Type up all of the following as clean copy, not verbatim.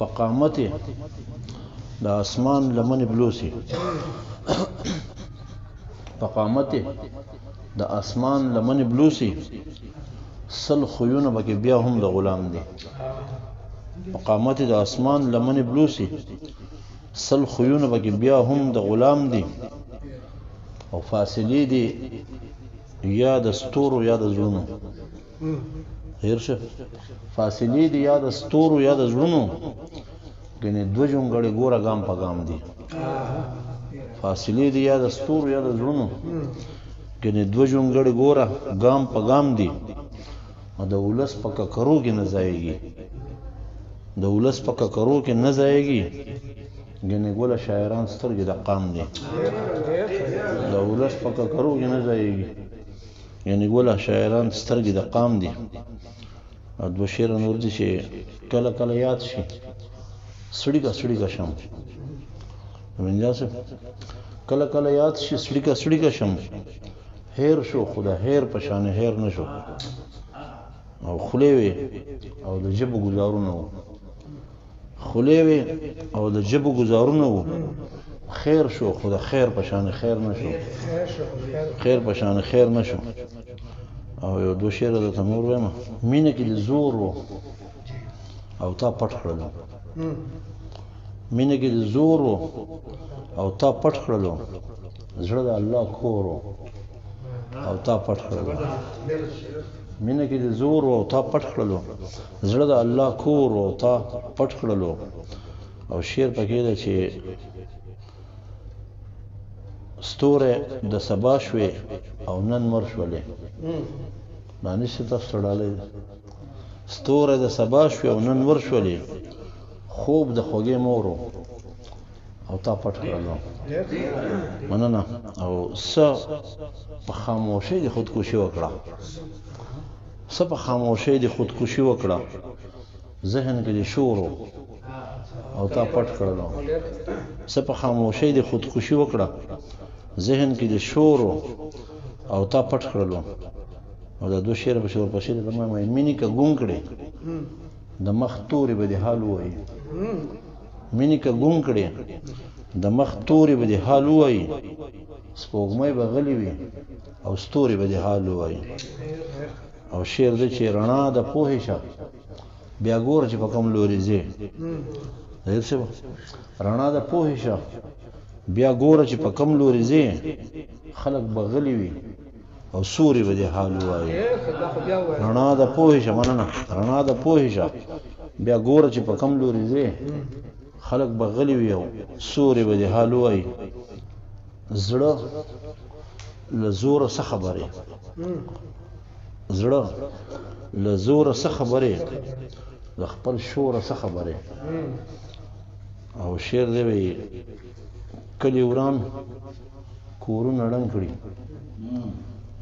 په قامت د اسمان لمن بلوسی په قامت د اسمان لمن بلوسی سل خيونه بکې بیا هم د غلام دی په قامت د اسمان لمن بلوسی سل خيونه بکې بیا هم د غلام دی او فاصلې دي یا د ستورو یا د زړونو هیر شه فاصلې دي یا د ستورو یا د زړونو ګنې دوه جونګړې ګوره ګام په ګام دي فاصلې دي یا د ستورو یا د زړونو ګنې دوه جونګړې ګوره ګام په ګام دي او د ولس په ککرو کې نه ځایږي د ولس په ککرو کې نه ځایږي ګنې ګوله شاعران سترګې د قام دي د ولس په ککرو کې نه ځایږي یعنی ګوله شاعران سترګې د قام دي او دوه شعر نور دي چې کله کله یاد شي سړی کا شم منځه کله کله یاد شي سړی کا شم هیر شو خدا هیر پشان هیر نشو او خلیوي او د جبو گزارونه خلیوي او د جبو گزارونه خیر شو خدا خیر پشان خیر نشو خیر پشان خیر نشو او یو دو شعر د تنور وایم مینه کې د زور او تا پټ کړلو مینه کې د زور او تا پټ کړلو زړه د الله کور او تا پټ کړلو مینه کې د زور او تا پټ کړلو زړه د الله کور او تا پټ کړلو او شعر پکې ده چې ستوره د سبا شوي او نن مر شولې باندې څه تاسو ډالې ستوره د سبا شوي او نن مر شولې خوب د خوږې مورو او تا پټ کړلو مننه او څه په خاموشۍ د خودکشي وکړه څه په خاموشۍ د خودکشي وکړه ذهن کې د شورو او تا پټ کړلو څه په خاموشۍ د خودکشي وکړه ذهن کې د شورو او تا پټ کړلو او دا دو شعر په شور پښې د ما مینې کا ګون کړي د مخ تورې به د حال وای مینې کا ګون کړي د مخ تورې به د حال وای سپوږمۍ به غلي وي او ستوري به د حال وای او شعر د چې رڼا د پوهې شه بیا ګور چې په کوم لوري ځي هیڅ رڼا د پوهې شه بیا ګور چې په کوم لوري ځي خلک به غلي وي او سوري به د حال وای رڼا د پوهې شه مننه رڼا د پوهې شه بیا ګور چې په کوم لوري ځي خلک به غلي وي او سوري به د حال وای زړه له زوره څه خبرې زړه له زوره څه خبرې د خپل شوره څه خبرې او شعر دی وی کلی وران کورونه ړنګ کړي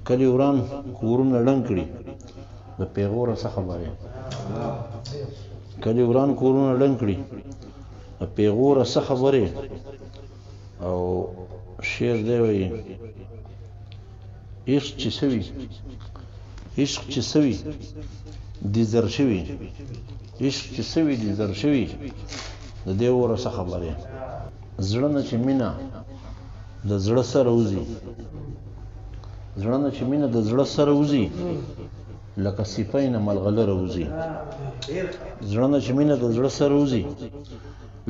کلی وران کورونه ړنګ کړي د پیغوره څه خبرې کلی وران کورونه ړنګ کړي د پیغوره څه خبرې او شعر دی وی عشق چې سوي دي زر شوي عشق چې سوي دي زر شوي د دې وره څه خبرې زړه نه چې مینه د زړه سره وځي زړه نه چې مینه د زړه سره وځي لکه سپۍ نه ملغلره وځي زړه نه چې مینه د زړه سره وځي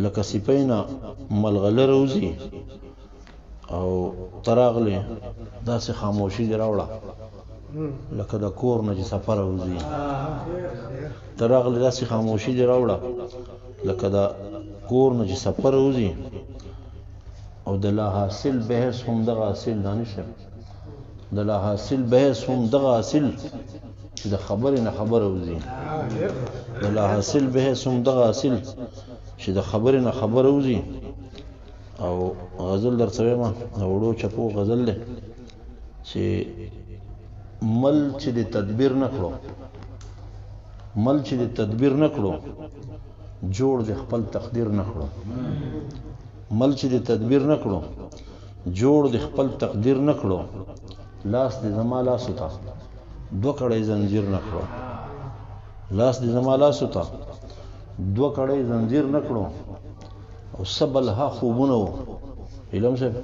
لکه سپۍ نه ملغلره وځي او تراغله داسې خاموشي دی راوړه لکه د کور نه چې سفر وځي تراغله داسې خاموشي دی راوړه لکه د کور نه چې سفر وځي او د لا حاصل بحث هم دغه حاصل دانشه د لا حاصل بحث هم دغه حاصل چې د خبرې نه خبره وځي د لا حاصل بحث هم دغه حاصل چې د خبرې نه خبره وځي او غزل درته وایم وړو چپو غزل دی چې مل چې د تدبیر نه کړو مل چې د تدبیر نه کړو جوړ د خپل تقدیر نه کړو مل چې د تدبیر نه کړو جوړ د خپل تقدیر نه کړو لاس د زما لاس وتا دو کړي زنجیر نه کړو لاس د زما لاس وتا دوه کړۍ زنجیر نه کړو او سبلها خوبونه وو علم صاحب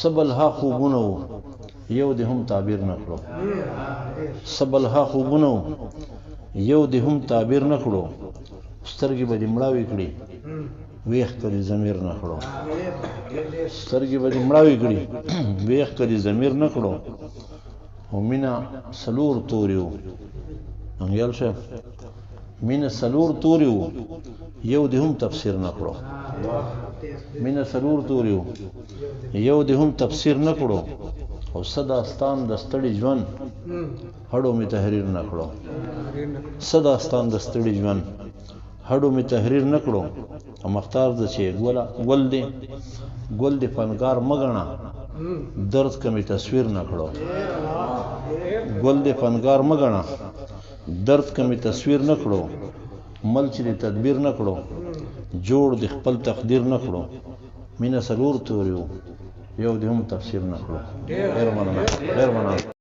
سبلها خوبونه وو یو دې هم تعبیر نه کړو سبلها خوبونه وو یو دې هم تعبیر نه کړو سترګې به دې مړاوې کړي ویښ کړي ضمیر نه کړو سترګې به دې مړاوې کړي ویښ کړي ضمیر نه کړو او مینه څلور توري وو انګیال صاحب مینه څلور توري وو یو دې هم تفسیر نه کړو مینه څلور توري وو یو دې هم تفسیر نه کړو او صداستان د ستړي ژوند هډو می تحریر نه کړو صداستان د ستړي ژوند هډو می تحریر نه کړو او مختار د چې ګل دې فنکار مګنا درد کمی تصویر نه کړو ګل دې فنکار مګنا درد کمی تصویر نه کړو مل چې تدبیر نه کړو جوړ د خپل تقدیر نه کړو مینه څلور توري یو دې هم تفسیر نه کړو ډېر مننه